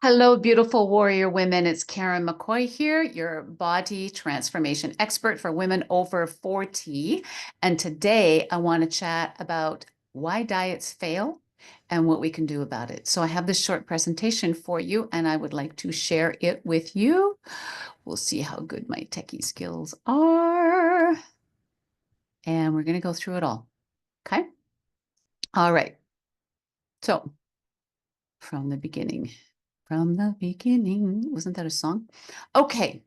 Hello, beautiful warrior women. It's Karen McCoy here, your body transformation expert for women over 40. And today I want to chat about why diets fail and what we can do about it. So I have this short presentation for you, and I would like to share it with you. We'll see how good my techie skills are. And we're going to go through it all. Okay. All right. So from the beginning, wasn't that a song? Okay.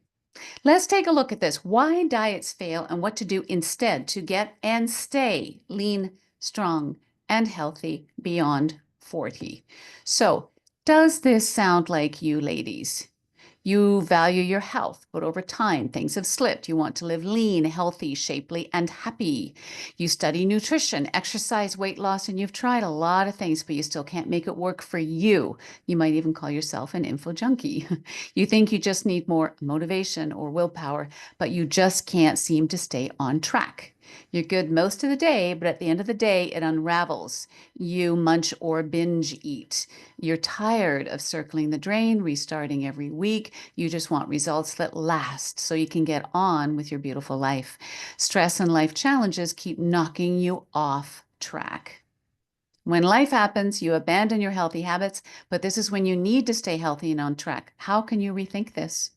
Let's take a look at this. Why diets fail and what to do instead to get and stay lean, strong, and healthy beyond 40. So, does this sound like you, ladies? You value your health, but over time things have slipped. You want to live lean, healthy, shapely, and happy. You study nutrition, exercise, weight loss, and you've tried a lot of things, but you still can't make it work for you. You might even call yourself an info junkie. You think you just need more motivation or willpower, but you just can't seem to stay on track. You're good most of the day, but at the end of the day, it unravels. You munch or binge eat. You're tired of circling the drain, restarting every week. You just want results that last so you can get on with your beautiful life. Stress and life challenges keep knocking you off track. When life happens, you abandon your healthy habits, but this is when you need to stay healthy and on track. How can you rethink this?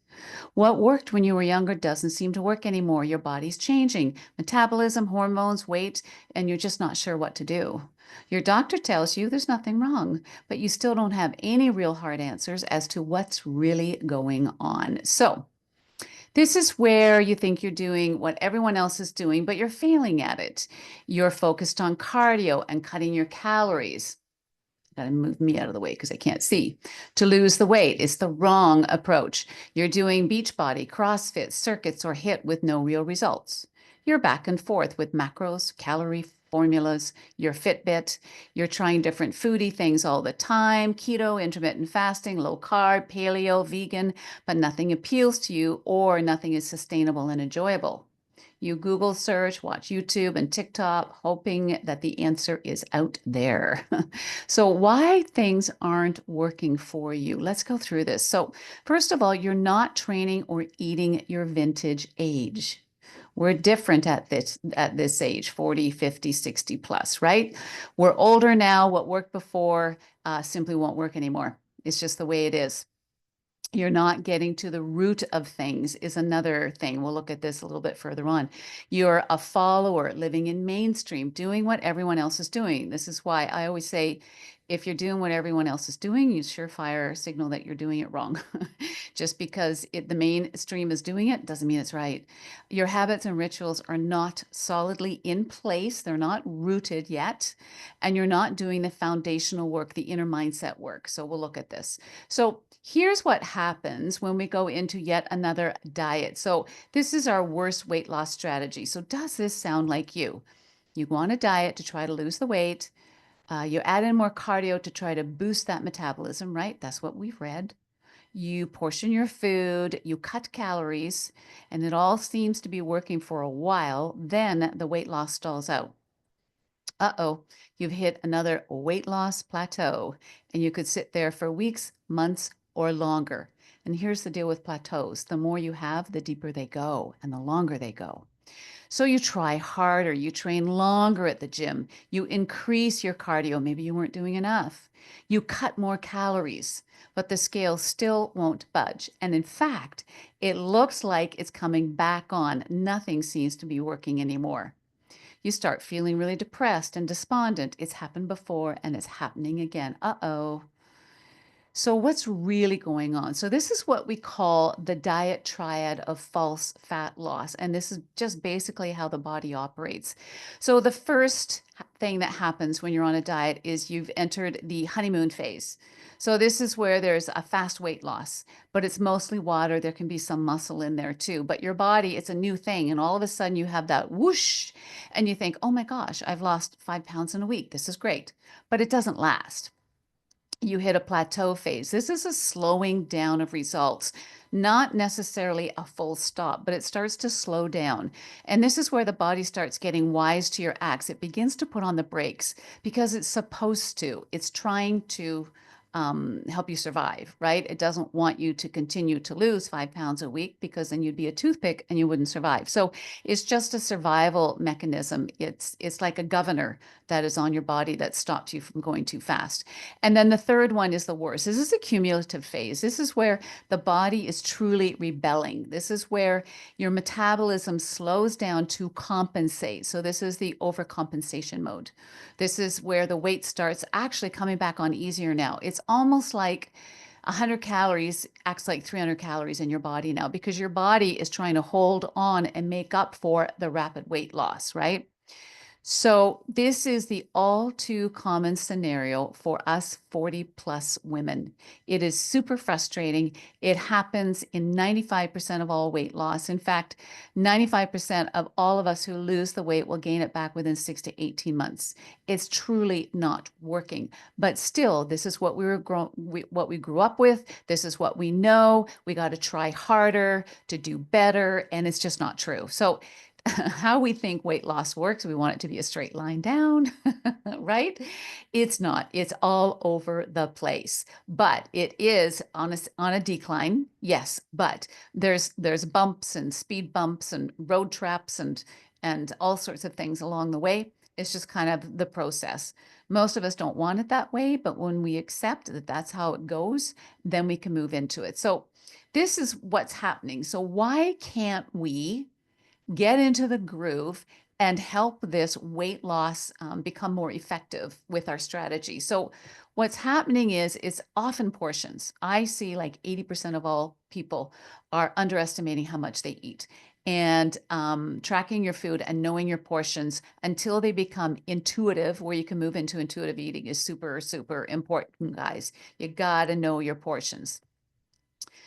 What worked when you were younger doesn't seem to work anymore. Your body's changing, metabolism, hormones, weight, and you're just not sure what to do. Your doctor tells you there's nothing wrong, but you still don't have any real hard answers as to what's really going on. So, this is where you think you're doing what everyone else is doing, but you're failing at it. You're focused on cardio and cutting your calories. Got to move me out of the way because I can't see. To lose the weight is the wrong approach. You're doing Beachbody, CrossFit, circuits, or HIIT with no real results. You're back and forth with macros, calorie formulas, your Fitbit. You're trying different foodie things all the time, keto, intermittent fasting, low carb, paleo, vegan, but nothing appeals to you or nothing is sustainable and enjoyable. You Google search, watch YouTube and TikTok, hoping that the answer is out there. So, why things aren't working for you? Let's go through this. So, first of all, you're not training or eating your vintage age. We're different at this age, 40, 50, 60 plus, right? We're older now. What worked before simply won't work anymore. It's just the way it is. You're not getting to the root of things is another thing. We'll look at this a little bit further on. You're a follower living in mainstream, doing what everyone else is doing. This is why I always say, if you're doing what everyone else is doing, you surefire signal that you're doing it wrong. Just because the mainstream is doing it doesn't mean it's right. Your habits and rituals are not solidly in place. They're not rooted yet. And you're not doing the foundational work, the inner mindset work. So we'll look at this. So here's what happens when we go into yet another diet. So this is our worst weight loss strategy. So does this sound like you? You go on a diet to try to lose the weight. You add in more cardio to try to boost that metabolism, right? That's what we've read. You portion your food, you cut calories, and it all seems to be working for a while. Then the weight loss stalls out. Uh-oh, you've hit another weight loss plateau, and you could sit there for weeks, months, or longer. And here's the deal with plateaus. The more you have, the deeper they go and the longer they go. So you try harder, you train longer at the gym, you increase your cardio. Maybe you weren't doing enough. You cut more calories, but the scale still won't budge. And in fact, it looks like it's coming back on. Nothing seems to be working anymore. You start feeling really depressed and despondent. It's happened before and it's happening again. Uh-oh. So, what's really going on? So, this is what we call the diet triad of false fat loss. And this is just basically how the body operates. So, the first thing that happens when you're on a diet is you've entered the honeymoon phase. So, this is where there's a fast weight loss, but it's mostly water. There can be some muscle in there too. But your body, it's a new thing. And all of a sudden, you have that whoosh, and you think, oh my gosh, I've lost 5 pounds in a week. This is great. But it doesn't last. You hit a plateau phase. This is a slowing down of results, not necessarily a full stop, but it starts to slow down. And this is where the body starts getting wise to your acts. It begins to put on the brakes because it's supposed to. It's trying to help you survive, right? It doesn't want you to continue to lose 5 pounds a week, because then you'd be a toothpick and you wouldn't survive. So it's just a survival mechanism. It's like a governor that is on your body that stops you from going too fast. And then the third one is the worst. This is a cumulative phase. This is where the body is truly rebelling. This is where your metabolism slows down to compensate. So this is the overcompensation mode. This is where the weight starts actually coming back on easier now. It's almost like 100 calories acts like 300 calories in your body now, because your body is trying to hold on and make up for the rapid weight loss, right? So this is the all too common scenario for us 40 plus women. It is super frustrating. It happens in 95% of all weight loss. In fact, 95% of all of us who lose the weight will gain it back within 6 to 18 months. It's truly not working. But still, this is what what we grew up with. This is what we know. We got to try harder to do better, and it's just not true. So how we think weight loss works, we want it to be a straight line down, right? It's not. It's all over the place, but it is on a decline. Yes, but there's bumps and speed bumps and road traps and all sorts of things along the way. It's just kind of the process. Most of us don't want it that way, but when we accept that that's how it goes, then we can move into it. So this is what's happening. So why can't we get into the groove and help this weight loss become more effective with our strategy? So what's happening is it's often portions. I see like 80% of all people are underestimating how much they eat. And tracking your food and knowing your portions until they become intuitive, where you can move into intuitive eating, is super, super important, guys. You got to know your portions.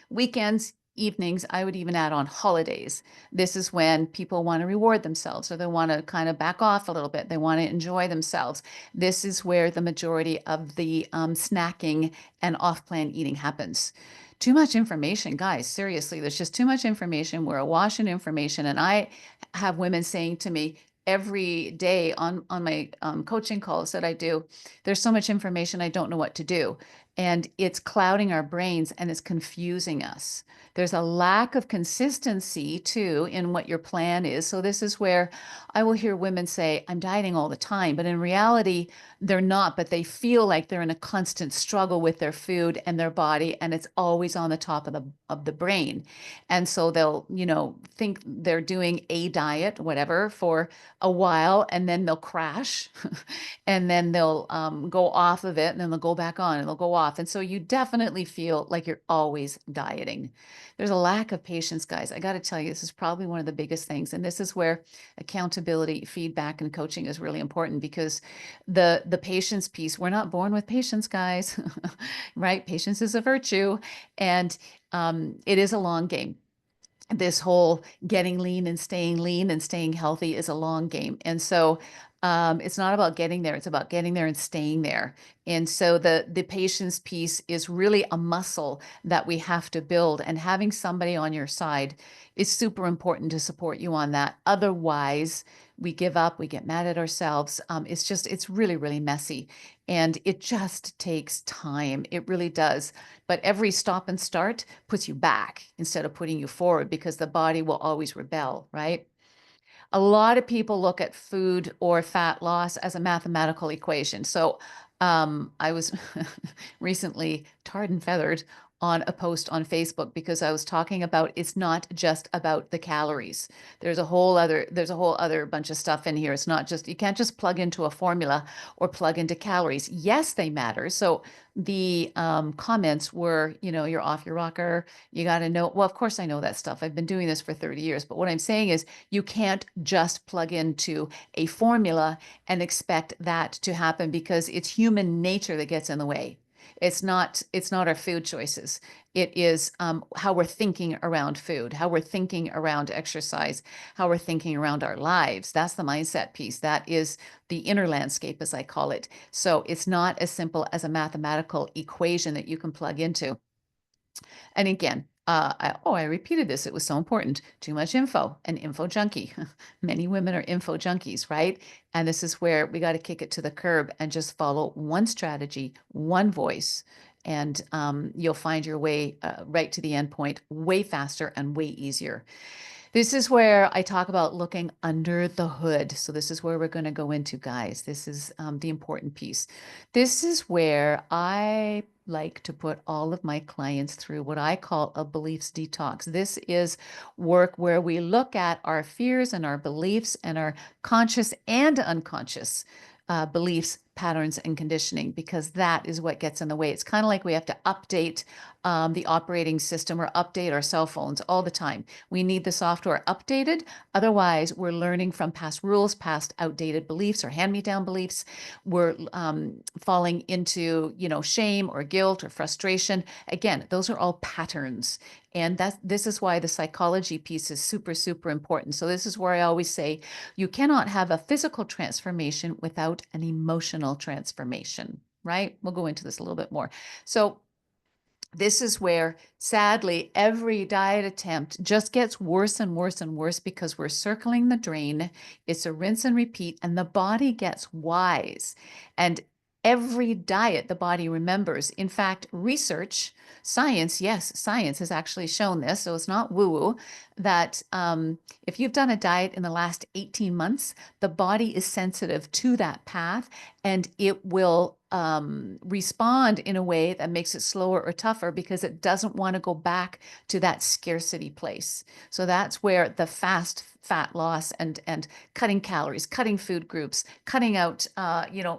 Weekends, evenings, I would even add on holidays. This is when people want to reward themselves, or they want to kind of back off a little bit. They want to enjoy themselves. This is where the majority of the snacking and off-plan eating happens. Too much information, guys. Seriously, there's just too much information. We're awash in information. And I have women saying to me every day on my coaching calls that I do, there's so much information, I don't know what to do. And it's clouding our brains and it's confusing us. There's a lack of consistency too in what your plan is. So this is where I will hear women say, I'm dieting all the time, but in reality, they're not, but they feel like they're in a constant struggle with their food and their body, and it's always on the top of the brain. And so they'll, think they're doing a diet, whatever, for a while, and then they'll crash and then they'll go off of it, and then they'll go back on and they'll go off. And so you definitely feel like you're always dieting. There's a lack of patience, guys. I got to tell you, this is probably one of the biggest things. And this is where accountability, feedback, and coaching is really important, because the patience piece, we're not born with patience, guys, right? Patience is a virtue, and it is a long game. This whole getting lean and staying healthy is a long game. And so it's not about getting there. It's about getting there and staying there. And so the patience piece is really a muscle that we have to build, and having somebody on your side is super important to support you on that. Otherwise, we give up, we get mad at ourselves. It's really, really messy, and it just takes time. It really does. But every stop and start puts you back instead of putting you forward, because the body will always rebel, right? A lot of people look at food or fat loss as a mathematical equation. So I was recently tarred and feathered on a post on Facebook, because I was talking about it's not just about the calories. There's a whole other bunch of stuff in here. It's not just, you can't just plug into a formula or plug into calories. Yes, they matter. So the comments were, you're off your rocker. You got to know. Well, of course I know that stuff. I've been doing this for 30 years. But what I'm saying is, you can't just plug into a formula and expect that to happen, because it's human nature that gets in the way. It's not our food choices. It is how we're thinking around food, how we're thinking around exercise, how we're thinking around our lives. That's the mindset piece. That is the inner landscape, as I call it. So it's not as simple as a mathematical equation that you can plug into. And again, I repeated this. It was so important. Too much info, an info junkie. Many women are info junkies, right? And this is where we got to kick it to the curb and just follow one strategy, one voice, and you'll find your way right to the end point way faster and way easier. This is where I talk about looking under the hood. So this is where we're going to go into, guys. This is the important piece. This is where I like to put all of my clients through what I call a beliefs detox. This is work where we look at our fears and our beliefs and our conscious and unconscious beliefs, patterns, and conditioning, because that is what gets in the way. It's kind of like we have to update the operating system or update our cell phones all the time. We need the software updated. Otherwise, we're learning from past rules, past outdated beliefs or hand-me-down beliefs. We're falling into, shame or guilt or frustration. Again, those are all patterns. And this is why the psychology piece is super, super important. So this is where I always say you cannot have a physical transformation without an emotional transformation, right? We'll go into this a little bit more. So this is where, sadly, every diet attempt just gets worse and worse and worse because we're circling the drain. It's a rinse and repeat, and the body gets wise. And every diet, the body remembers. In fact, research, science, yes, science has actually shown this, so it's not woo-woo, that if you've done a diet in the last 18 months, the body is sensitive to that path, and it will respond in a way that makes it slower or tougher because it doesn't want to go back to that scarcity place. So that's where the fast fat loss and cutting calories, cutting food groups, cutting out,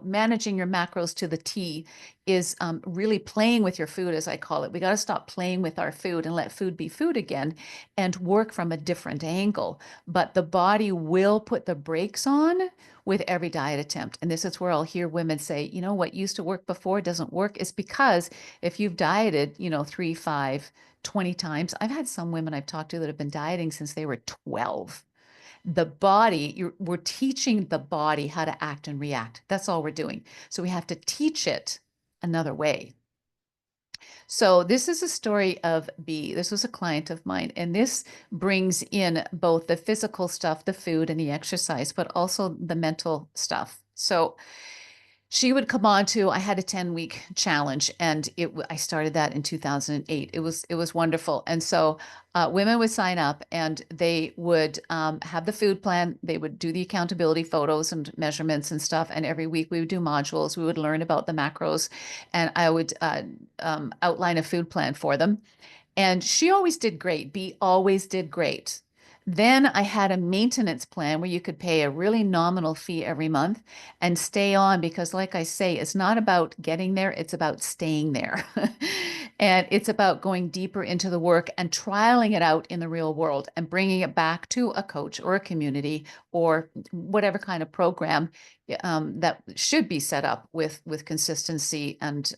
managing your macros to the T is really playing with your food, as I call it. We got to stop playing with our food and let food be food again and work from a different angle. But the body will put the brakes on with every diet attempt. And this is where I'll hear women say, what used to work before doesn't work. It's because if you've dieted, 3, 5, 20 times, I've had some women I've talked to that have been dieting since they were 12. The body, we're teaching the body how to act and react. That's all we're doing. So we have to teach it another way. So this is a story of B. This was a client of mine, and this brings in both the physical stuff, the food and the exercise, but also the mental stuff. So she would come on to, I had a 10-week challenge, and I started that in 2008. It was wonderful. And so women would sign up, and they would have the food plan. They would do the accountability photos and measurements and stuff. And every week we would do modules. We would learn about the macros, and I would outline a food plan for them. And she always did great. B always did great. Then I had a maintenance plan where you could pay a really nominal fee every month and stay on, because like I say, it's not about getting there, it's about staying there. And it's about going deeper into the work and trialing it out in the real world and bringing it back to a coach or a community or whatever kind of program that should be set up with consistency and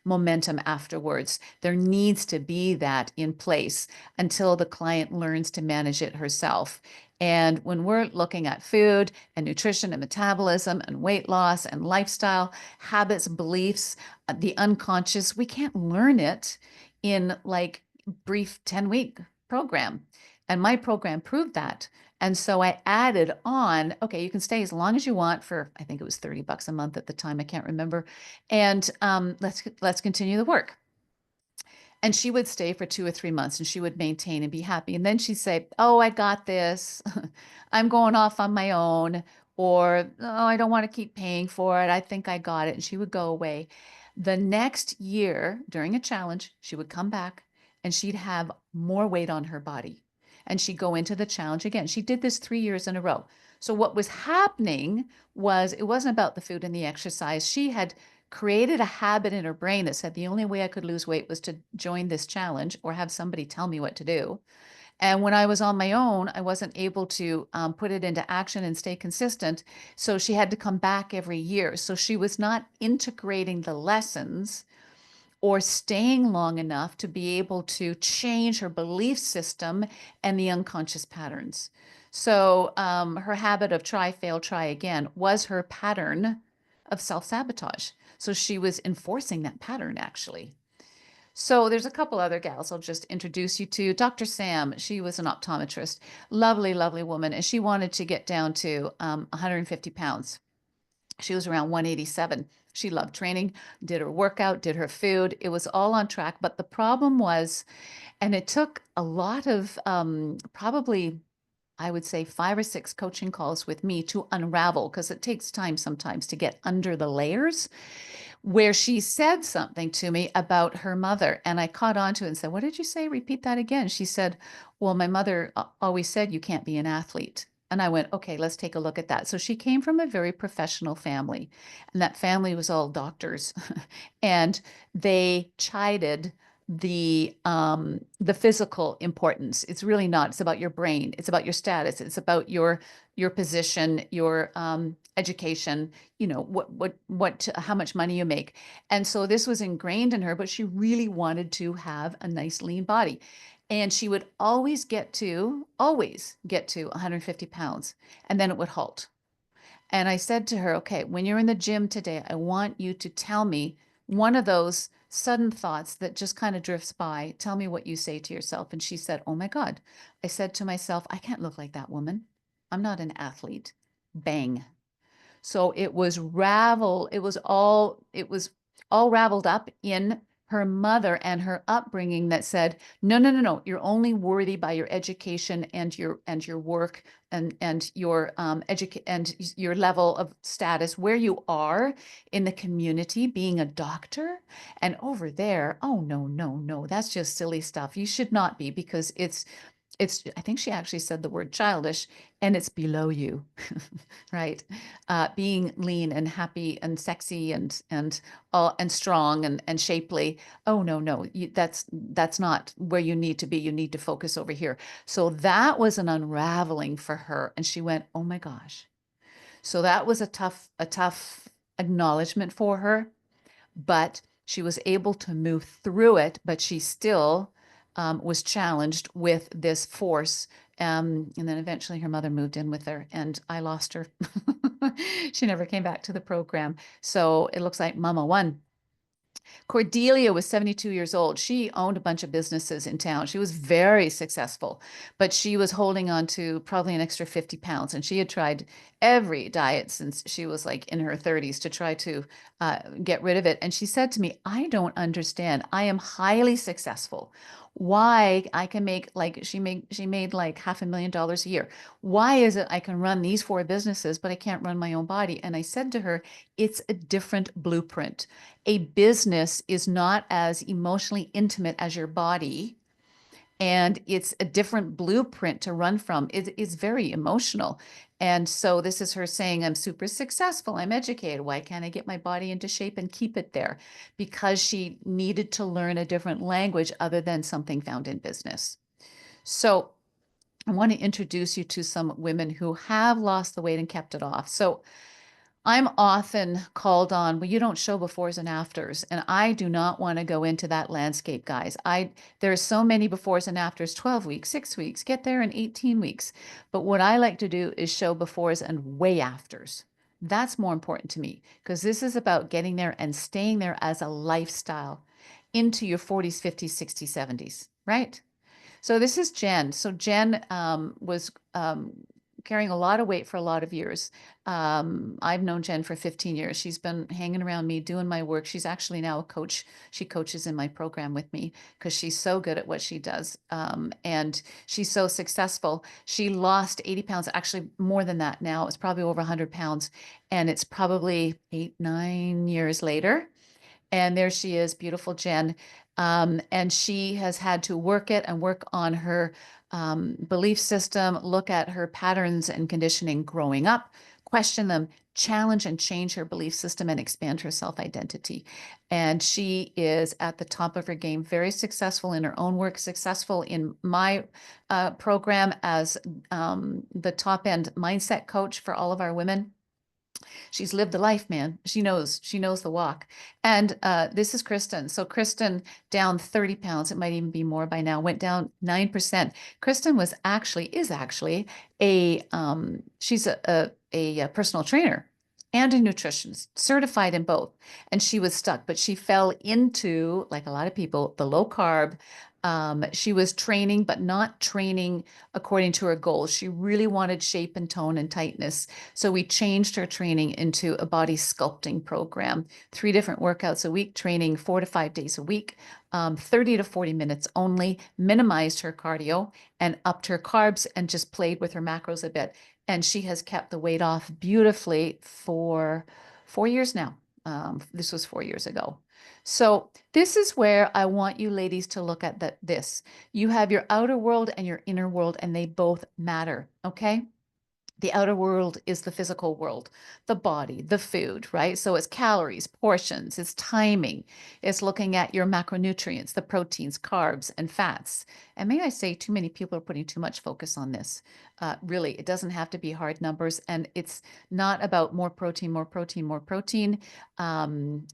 momentum afterwards. There needs to be that in place until the client learns to manage it herself. And when we're looking at food and nutrition and metabolism and weight loss and lifestyle, habits, beliefs, the unconscious, we can't learn it in like brief 10-week program. And my program proved that. And so I added on, okay, you can stay as long as you want for, I think it was $30 a month at the time, I can't remember. And let's continue the work. And she would stay for 2 or 3 months and she would maintain and be happy. And then she'd say, oh, I got this. I'm going off on my own. Or, oh, I don't want to keep paying for it. I think I got it. And she would go away. The next year during a challenge, she would come back and she'd have more weight on her body. And she'd go into the challenge again. She did this 3 years in a row. So what was happening was it wasn't about the food and the exercise. She had created a habit in her brain that said the only way I could lose weight was to join this challenge or have somebody tell me what to do. And when I was on my own, I wasn't able to put it into action and stay consistent. So she had to come back every year. So she was not integrating the lessons or staying long enough to be able to change her belief system and the unconscious patterns. So her habit of try, fail, try again was her pattern of self-sabotage. So she was enforcing that pattern, actually. So there's a couple other gals I'll just introduce you to. Dr. Sam, she was an optometrist, lovely, lovely woman, and she wanted to get down to 150 pounds. She was around 187. She loved training, did her workout, did her food. It was all on track. But the problem was, and it took a lot of probably, I would say, 5 or 6 coaching calls with me to unravel, because it takes time sometimes to get under the layers, where she said something to me about her mother. And I caught on to it and said, "What did you say? Repeat that again." She said, "Well, my mother always said you can't be an athlete." And I went, "Okay, let's take a look at that." So she came from a very professional family, and that family was all doctors. And they chided the physical importance. It's really not. It's about your brain. It's about your status. It's about your position, your education, how much money you make. And so this was ingrained in her, but she really wanted to have a nice lean body. And she would always get to 150 pounds, and then it would halt. And I said to her, "Okay, when you're in the gym today, I want you to tell me one of those sudden thoughts that just kind of drifts by. Tell me what you say to yourself." And she said, "Oh my God." I said to myself, "I can't look like that woman. I'm not an athlete." Bang. So it was all raveled up in her mother and her upbringing that said, "No, no, no, no, you're only worthy by your education and your work and your and your level of status where you are in the community, being a doctor. And over there, oh no, no, no, that's just silly stuff. You should not be, because it's I think she actually said the word childish, and it's below you." Right? Being lean and happy and sexy and strong and shapely. Oh no, no, that's not where you need to be. You need to focus over here. So that was an unraveling for her, and she went, "Oh my gosh." So that was a tough acknowledgement for her, but she was able to move through it, but she still was challenged with this force. And then eventually her mother moved in with her, and I lost her. She never came back to the program. So it looks like Mama won. Cordelia was 72 years old. She owned a bunch of businesses in town. She was very successful, but she was holding on to probably an extra 50 pounds. And she had tried every diet since she was like in her 30s to try to get rid of it. And she said to me, "I don't understand. I am highly successful. Why I can make like she made like $500,000 a year. Why is it I can run these 4 businesses, but I can't run my own body?" And I said to her, "It's a different blueprint. A business is not as emotionally intimate as your body, and it's a different blueprint to run from. It's very emotional." And so this is her saying, "I'm super successful. I'm educated. Why can't I get my body into shape and keep it there?" Because she needed to learn a different language other than something found in business. So I want to introduce you to some women who have lost the weight and kept it off. So I'm often called on, "Well, you don't show befores and afters." And I do not want to go into that landscape, guys. There are so many befores and afters, 12 weeks, 6 weeks, get there in 18 weeks. But what I like to do is show befores and way afters. That's more important to me, because this is about getting there and staying there as a lifestyle into your 40s, 50s, 60s, 70s, right? So this is Jen. So Jen was carrying a lot of weight for a lot of years. I've known Jen for 15 years. She's been hanging around me, doing my work. She's actually now a coach. She coaches in my program with me because she's so good at what she does. And she's so successful. She lost 80 pounds, actually more than that now. It's probably over 100 pounds. And it's probably 8, 9 years later. And there she is, beautiful Jen. And she has had to work it and work on her belief system, look at her patterns and conditioning growing up, question them, challenge and change her belief system, and expand her self-identity. And she is at the top of her game, very successful in her own work, successful in my program as the top-end mindset coach for all of our women. She's lived the life, man. She knows the walk. And this is Kristen. So Kristen down 30 pounds. It might even be more by now. Went down 9%. Kristen is actually she's a personal trainer. and a nutritionist, certified in both. And she was stuck, but she fell into, like a lot of people, the low carb. She was training, but not training according to her goals. She really wanted shape and tone and tightness. So we changed her training into a body sculpting program, 3 different workouts a week, training 4 to 5 days a week, 30 to 40 minutes only, minimized her cardio and upped her carbs and just played with her macros a bit. And she has kept the weight off beautifully for 4 years now. This was 4 years ago. So this is where I want you ladies to look at this. You have your outer world and your inner world, and they both matter, okay? The outer world is the physical world, the body, the food, right? So it's calories, portions, it's timing, it's looking at your macronutrients, the proteins, carbs, and fats. And may I say, too many people are putting too much focus on this. Really, it doesn't have to be hard numbers, and it's not about more protein, more protein, more protein. Um,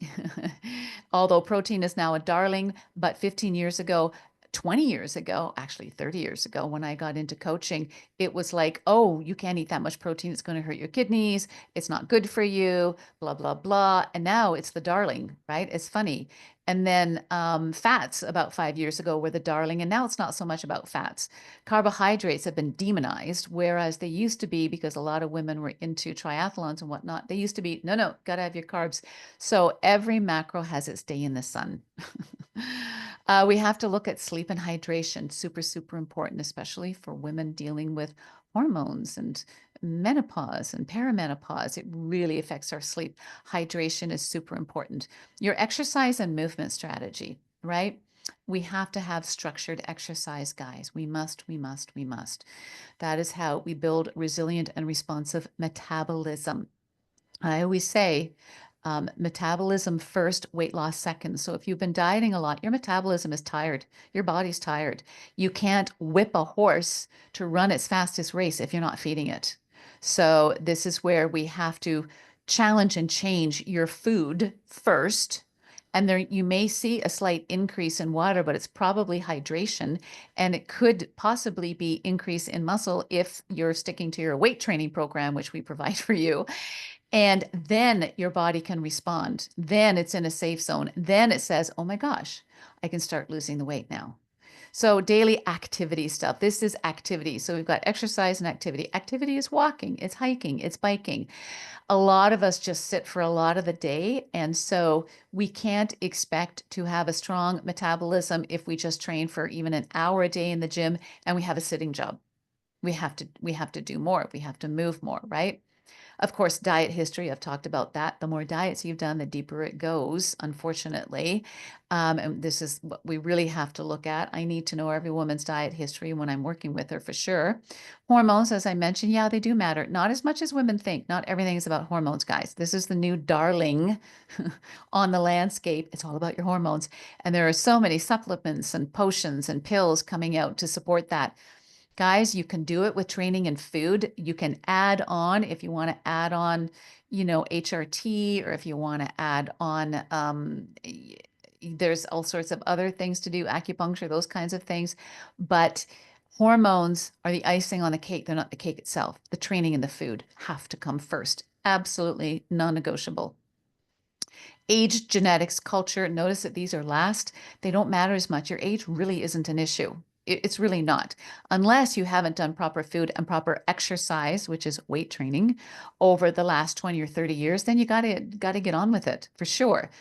although protein is now a darling, but 15 years ago, 20 years ago, actually 30 years ago, when I got into coaching, it was like, oh, you can't eat that much protein. It's going to hurt your kidneys. It's not good for you, blah, blah, blah. And now it's the darling, right? It's funny. And then fats about 5 years ago were the darling. And now it's not so much about fats. Carbohydrates have been demonized, whereas they used to be, because a lot of women were into triathlons and whatnot, they used to be, no, got to have your carbs. So every macro has its day in the sun. We have to look at sleep and hydration. Super, super important, especially for women dealing with hormones and menopause and perimenopause. It really affects our sleep. Hydration is super important. Your exercise and movement strategy, right? We have to have structured exercise, guys. We must, we must, we must. That is how we build resilient and responsive metabolism. I always say metabolism first, weight loss second. So if you've been dieting a lot, your metabolism is tired. Your body's tired. You can't whip a horse to run its fastest race if you're not feeding it. So this is where we have to challenge and change your food first. And there you may see a slight increase in water, but it's probably hydration. And it could possibly be increase in muscle if you're sticking to your weight training program, which we provide for you. And then your body can respond. Then it's in a safe zone. Then it says, oh my gosh, I can start losing the weight now. So daily activity stuff. This is activity. So we've got exercise and activity. Activity is walking, it's hiking, it's biking. A lot of us just sit for a lot of the day. And so we can't expect to have a strong metabolism if we just train for even an hour a day in the gym and we have a sitting job. We have to do more. We have to move more, right? Of course, diet history, I've talked about that. The more diets you've done, the deeper it goes, unfortunately. And this is what we really have to look at. I need to know every woman's diet history when I'm working with her for sure. Hormones, as I mentioned, yeah, they do matter. Not as much as women think. Not everything is about hormones, guys. This is the new darling on the landscape. It's all about your hormones. And there are so many supplements and potions and pills coming out to support that. Guys, you can do it with training and food. You can add on if you want to add on, HRT, or if you want to add on, there's all sorts of other things to do, acupuncture, those kinds of things. But hormones are the icing on the cake. They're not the cake itself. The training and the food have to come first. Absolutely non-negotiable. Age, genetics, culture, notice that these are last. They don't matter as much. Your age really isn't an issue. It's really not, unless you haven't done proper food and proper exercise, which is weight training, over the last 20 or 30 years, then you gotta get on with it for sure.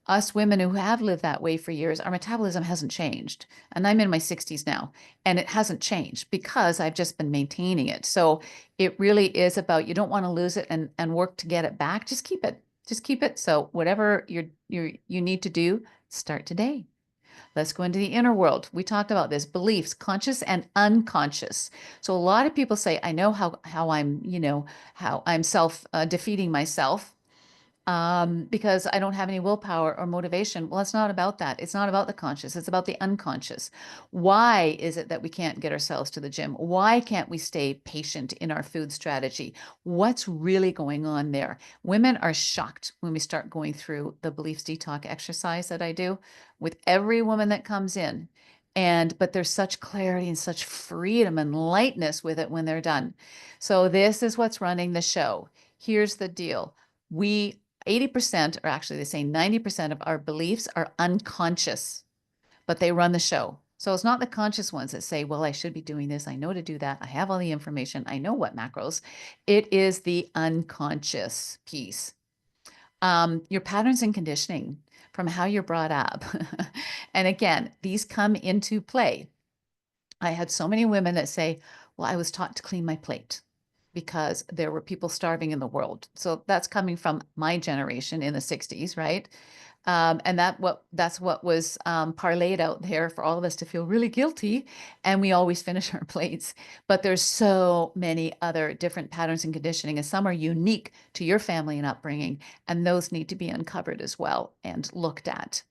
Us women who have lived that way for years, our metabolism hasn't changed. And I'm in my 60s now, and it hasn't changed because I've just been maintaining it. So it really is about, you don't want to lose it and work to get it back. Just keep it. Just keep it. So whatever you need to do, start today. Let's go into the inner world. We talked about this, beliefs, conscious and unconscious. So a lot of people say, I know how I'm, how I'm self defeating myself because I don't have any willpower or motivation. Well, it's not about that. It's not about the conscious. It's about the unconscious. Why is it that we can't get ourselves to the gym? Why can't we stay patient in our food strategy? What's really going on there? Women are shocked when we start going through the beliefs detox exercise that I do with every woman that comes in. But there's such clarity and such freedom and lightness with it when they're done. So this is what's running the show. Here's the deal. We 80%, or actually they say 90% of our beliefs are unconscious, but they run the show. So it's not the conscious ones that say, well, I should be doing this. I know to do that. I have all the information. I know what macros. It is the unconscious piece. Your patterns and conditioning from how you're brought up. And again, these come into play. I had so many women that say, well, I was taught to clean my plate because there were people starving in the world. So that's coming from my generation in the 60s, right? And that's what was parlayed out there for all of us to feel really guilty. And we always finish our plates. But there's so many other different patterns and conditioning, and some are unique to your family and upbringing. And those need to be uncovered as well and looked at.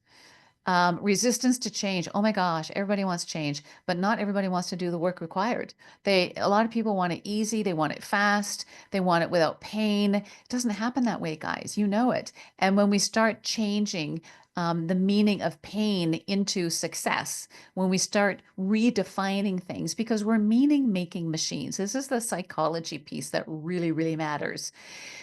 Resistance to change. Oh my gosh, everybody wants change, but not everybody wants to do the work required. A lot of people want it easy. They want it fast. They want it without pain. It doesn't happen that way, guys. You know it. And when we start changing the meaning of pain into success, when we start redefining things, because we're meaning-making machines. This is the psychology piece that really, really matters.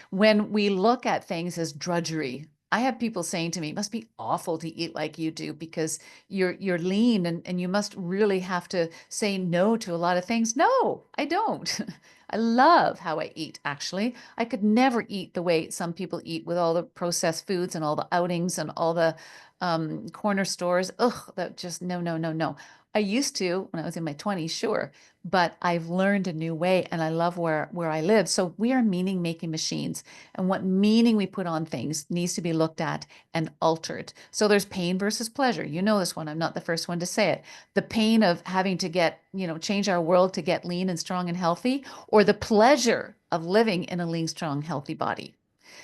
When we look at things as drudgery, I have people saying to me, it must be awful to eat like you do because you're lean and you must really have to say no to a lot of things. No, I don't. I love how I eat, actually. I could never eat the way some people eat with all the processed foods and all the outings and all the corner stores. Ugh, that just no, no, no, no. I used to when I was in my 20s, sure, but I've learned a new way and I love where I live. So we are meaning making machines, and what meaning we put on things needs to be looked at and altered. So there's pain versus pleasure. You know this one. I'm not the first one to say it. The pain of having to get, change our world to get lean and strong and healthy, or the pleasure of living in a lean, strong, healthy body.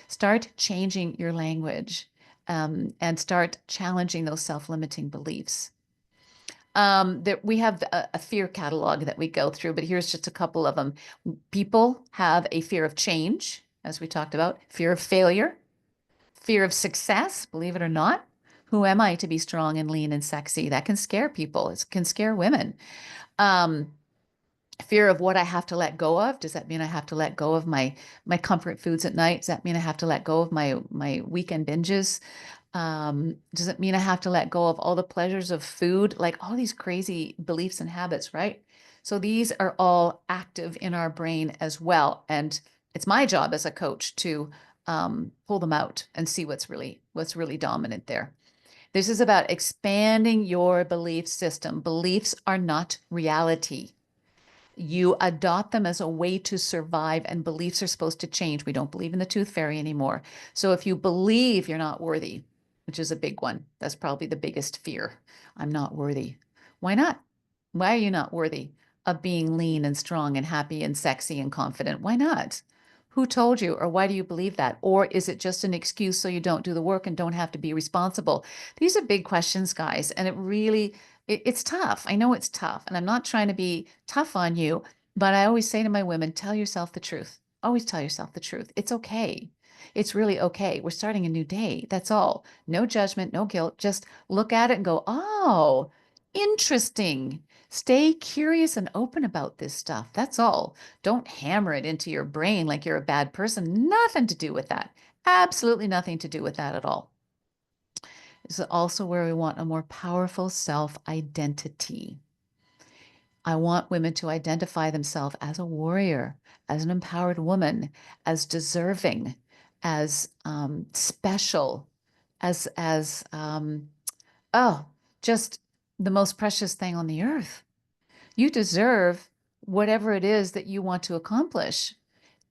Start changing your language and start challenging those self-limiting beliefs. We have a fear catalog that we go through, but here's just a couple of them. People have a fear of change, as we talked about, fear of failure, fear of success, believe it or not. Who am I to be strong and lean and sexy? That can scare people. It can scare women. Fear of what I have to let go of. Does that mean I have to let go of my comfort foods at night? Does that mean I have to let go of my weekend binges? Does it mean I have to let go of all the pleasures of food? Like all these crazy beliefs and habits, right? So these are all active in our brain as well. And it's my job as a coach to pull them out and see what's really dominant there. This is about expanding your belief system. Beliefs are not reality. You adopt them as a way to survive, and beliefs are supposed to change. We don't believe in the tooth fairy anymore. So if you believe you're not worthy, which is a big one, that's probably the biggest fear. I'm not worthy. Why not? Why are you not worthy of being lean and strong and happy and sexy and confident? Why not? Who told you, or why do you believe that? Or is it just an excuse so you don't do the work and don't have to be responsible? These are big questions, guys, and it's tough. I know it's tough, and I'm not trying to be tough on you, but I always say to my women, tell yourself the truth. Always tell yourself the truth. It's okay. It's really okay. We're starting a new day. That's all. No judgment, no guilt. Just look at it and go, oh, interesting. Stay curious and open about this stuff. That's all. Don't hammer it into your brain like you're a bad person. Nothing to do with that. Absolutely nothing to do with that at all. This is also where we want a more powerful self-identity. I want women to identify themselves as a warrior, as an empowered woman, as deserving, as special, as just the most precious thing on the earth. You deserve whatever it is that you want to accomplish.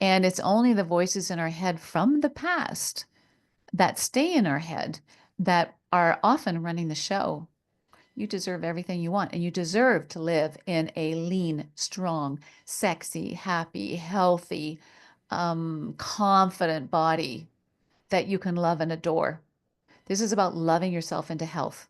And it's only the voices in our head from the past that stay in our head that are often running the show. You deserve everything you want, and you deserve to live in a lean, strong, sexy, happy, healthy, confident body that you can love and adore. This is about loving yourself into health.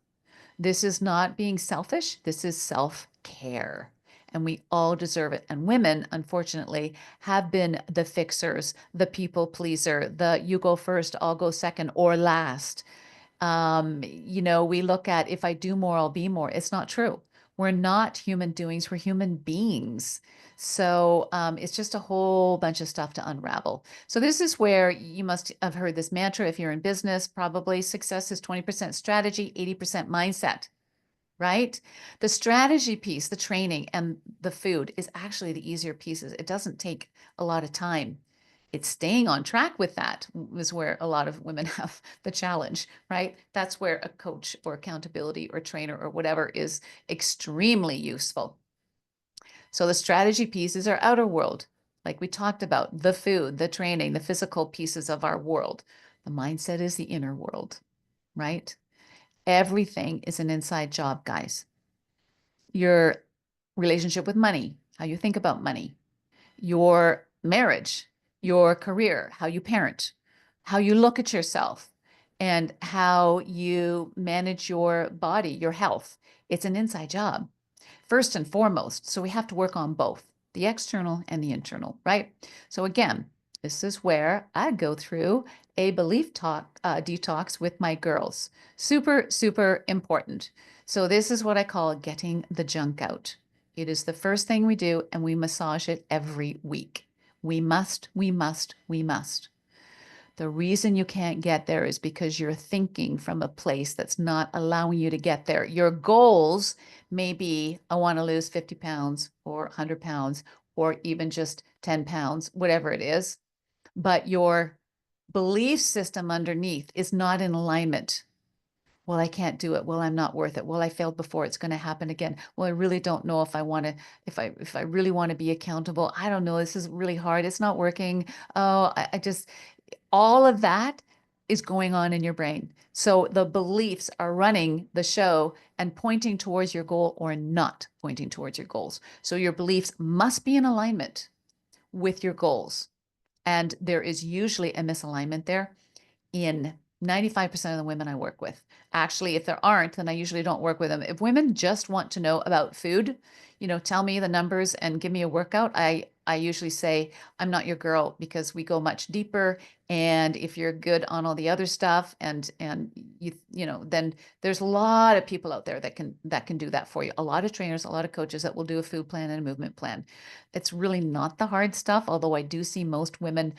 This is not being selfish. This is self-care. And we all deserve it. And women, unfortunately, have been the fixers, the people pleaser, the you go first, I'll go second or last. We look at if I do more, I'll be more. It's not true. We're not human doings, we're human beings. So it's just a whole bunch of stuff to unravel. So this is where you must have heard this mantra if you're in business, probably success is 20% strategy, 80% mindset, right? The strategy piece, the training and the food is actually the easier pieces. It doesn't take a lot of time. It's staying on track with that is where a lot of women have the challenge, right? That's where a coach or accountability or trainer or whatever is extremely useful. So the strategy pieces are outer world, like we talked about, the food, the training, the physical pieces of our world. The mindset is the inner world, right? Everything is an inside job, guys. Your relationship with money, how you think about money, your marriage, your career, how you parent, how you look at yourself, and how you manage your body, your health. It's an inside job, first and foremost. So we have to work on both the external and the internal, right? So again, this is where I go through a belief detox with my girls. Super, super important. So this is what I call getting the junk out. It is the first thing we do, and we massage it every week. We must, we must, we must. The reason you can't get there is because you're thinking from a place that's not allowing you to get there. Your goals may be, I want to lose 50 pounds or 100 pounds or even just 10 pounds, whatever it is. But your belief system underneath is not in alignment. Well, I can't do it. Well, I'm not worth it. Well, I failed before. It's going to happen again. Well, I really don't know if I want to, if I really want to be accountable. I don't know. This is really hard. It's not working. Oh, I just, all of that is going on in your brain. So the beliefs are running the show and pointing towards your goal or not pointing towards your goals. So your beliefs must be in alignment with your goals. And there is usually a misalignment there in 95% of the women I work with. Actually, if there aren't, then I usually don't work with them. If women just want to know about food, tell me the numbers and give me a workout, I usually say, I'm not your girl, because we go much deeper. And if you're good on all the other stuff and then there's a lot of people out there that can do that for you. A lot of trainers, a lot of coaches that will do a food plan and a movement plan. It's really not the hard stuff, although I do see most women,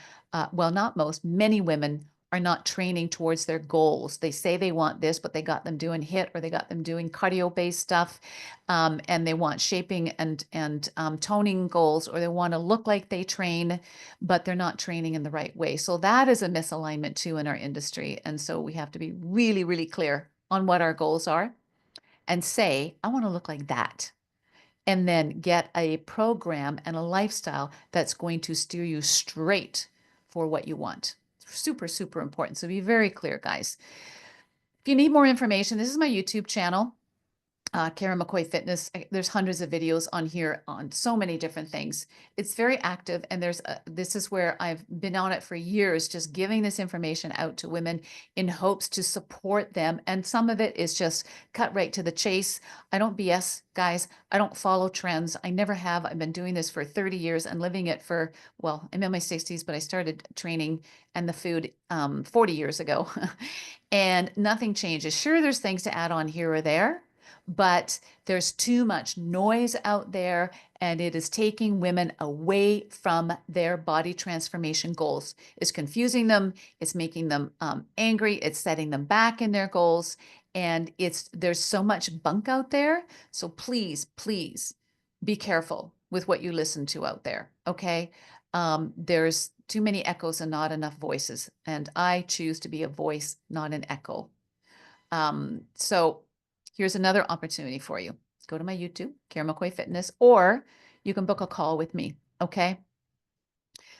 well, not most, many women are not training towards their goals. They say they want this, but they got them doing HIIT or they got them doing cardio-based stuff, and they want shaping and toning goals, or they want to look like they train, but they're not training in the right way. So that is a misalignment too in our industry. And so we have to be really, really clear on what our goals are and say, I want to look like that. And then get a program and a lifestyle that's going to steer you straight for what you want. Super, super important. So be very clear, guys. If you need more information, this is my YouTube channel, Karen McCoy Fitness. There's hundreds of videos on here on so many different things. It's very active, and this is where I've been on it for years, just giving this information out to women in hopes to support them. And some of it is just cut right to the chase. I don't BS, guys. I don't follow trends. I never have. I've been doing this for 30 years and living it for, well, I'm in my 60s, but I started training and the food 40 years ago, and nothing changes. Sure, there's things to add on here or there, but there's too much noise out there, and it is taking women away from their body transformation goals. It's confusing them. It's making them angry. It's setting them back in their goals. And there's so much bunk out there. So please, please be careful with what you listen to out there. Okay. There's too many echoes and not enough voices. And I choose to be a voice, not an echo. So here's another opportunity for you. Go to my YouTube, Karen McCoy Fitness, or you can book a call with me, okay?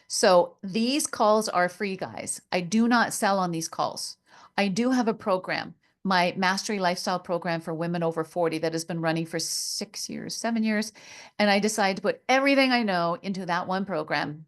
So these calls are free, guys. I do not sell on these calls. I do have a program, my Mastery Lifestyle program for women over 40 that has been running for 6 years, 7 years. And I decided to put everything I know into that one program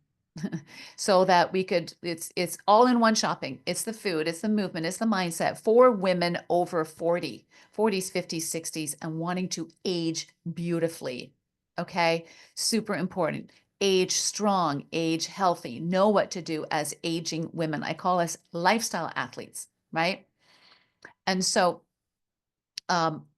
so that it's all in one shopping. It's the food, it's the movement, it's the mindset for women over 40, 40s, 50s, 60s, and wanting to age beautifully. Okay. Super important. Age strong, age healthy, know what to do as aging women. I call us lifestyle athletes, right? And so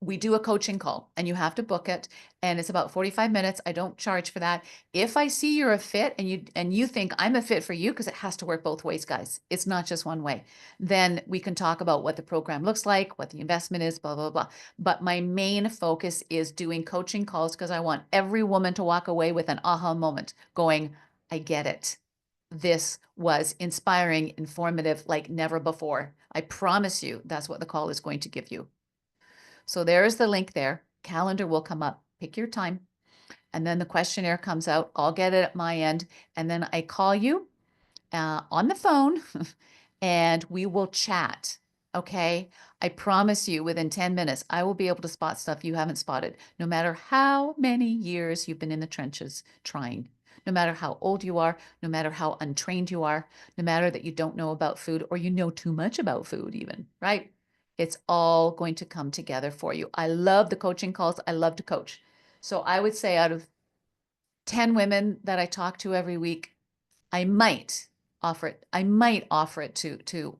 we do a coaching call and you have to book it, and it's about 45 minutes. I don't charge for that. If I see you're a fit and you think I'm a fit for you, because it has to work both ways, guys. It's not just one way. Then we can talk about what the program looks like, what the investment is, blah, blah, blah. But my main focus is doing coaching calls because I want every woman to walk away with an aha moment going, I get it. This was inspiring, informative, like never before. I promise you that's what the call is going to give you. So there's the link there. Calendar will come up. Pick your time. And then the questionnaire comes out. I'll get it at my end. And then I call you on the phone and we will chat. Okay. I promise you within 10 minutes, I will be able to spot stuff you haven't spotted, no matter how many years you've been in the trenches trying, no matter how old you are, no matter how untrained you are, no matter that you don't know about food or you know too much about food even, right? It's all going to come together for you. I love the coaching calls. I love to coach. So I would say out of 10 women that I talk to every week, I might offer it. I might offer it to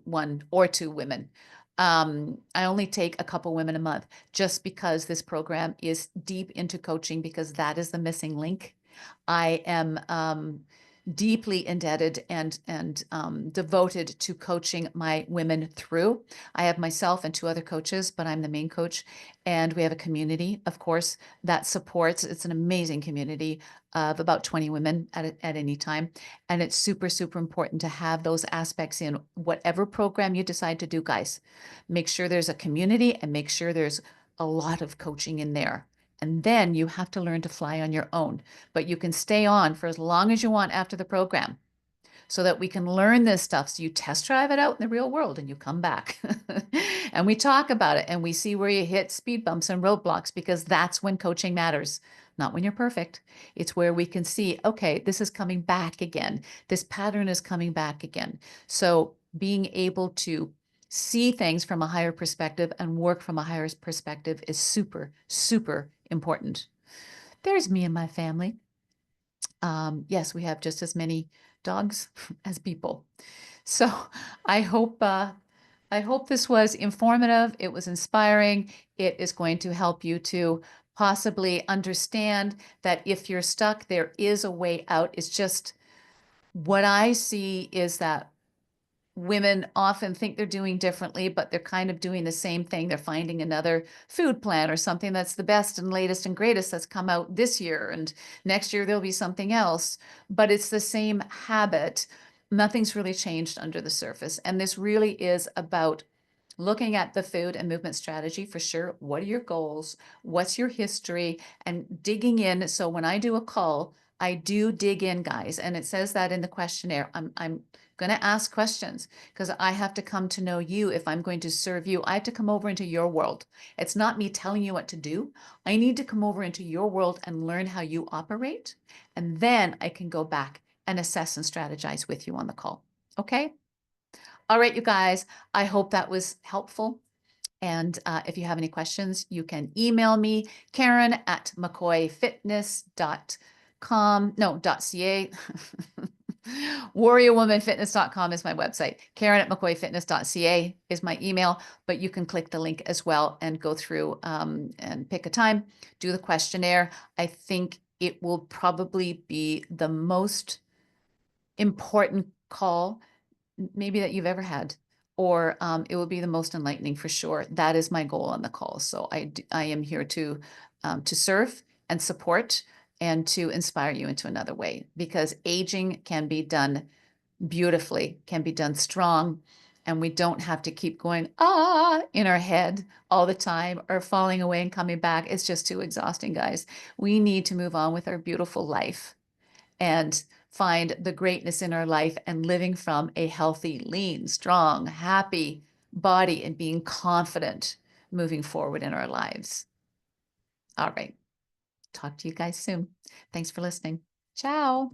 one or two women. I only take a couple women a month just because this program is deep into coaching, because that is the missing link. I am deeply indebted and devoted to coaching my women through. I have myself and two other coaches, but I'm the main coach. And we have a community, of course, that supports. It's an amazing community of about 20 women at any time. And it's super, super important to have those aspects in whatever program you decide to do, guys. Make sure there's a community and make sure there's a lot of coaching in there. And then you have to learn to fly on your own, but you can stay on for as long as you want after the program so that we can learn this stuff. So you test drive it out in the real world and you come back and we talk about it and we see where you hit speed bumps and roadblocks, because that's when coaching matters, not when you're perfect. It's where we can see, okay, this is coming back again. This pattern is coming back again. So being able to see things from a higher perspective and work from a higher perspective is super, super important. There's me and my family. Yes, we have just as many dogs as people. So I hope this was informative. It was inspiring. It is going to help you to possibly understand that if you're stuck, there is a way out. It's just what I see is that women often think they're doing differently, but they're kind of doing the same thing. They're finding another food plan or something that's the best and latest and greatest that's come out this year. And next year there'll be something else, but it's the same habit. Nothing's really changed under the surface. And this really is about looking at the food and movement strategy for sure. What are your goals? What's your history? And digging in. So when I do a call, I do dig in, guys. And it says that in the questionnaire. I'm going to ask questions because I have to come to know you. If I'm going to serve you, I have to come over into your world. It's not me telling you what to do. I need to come over into your world and learn how you operate. And then I can go back and assess and strategize with you on the call. Okay? All right, you guys, I hope that was helpful. And if you have any questions, you can email me, Karen@mccoyfitness.com. No, .ca. warriorwomanfitness.com is my website. Karen@mccoyfitness.ca is my email, but you can click the link as well and go through and pick a time, do the questionnaire. I think it will probably be the most important call maybe that you've ever had, or it will be the most enlightening for sure. That is my goal on the call. So I am here to serve and support and to inspire you into another way, because aging can be done beautifully, can be done strong, and we don't have to keep going in our head all the time or falling away and coming back. It's just too exhausting, guys. We need to move on with our beautiful life and find the greatness in our life and living from a healthy, lean, strong, happy body and being confident moving forward in our lives. All right. Talk to you guys soon. Thanks for listening. Ciao.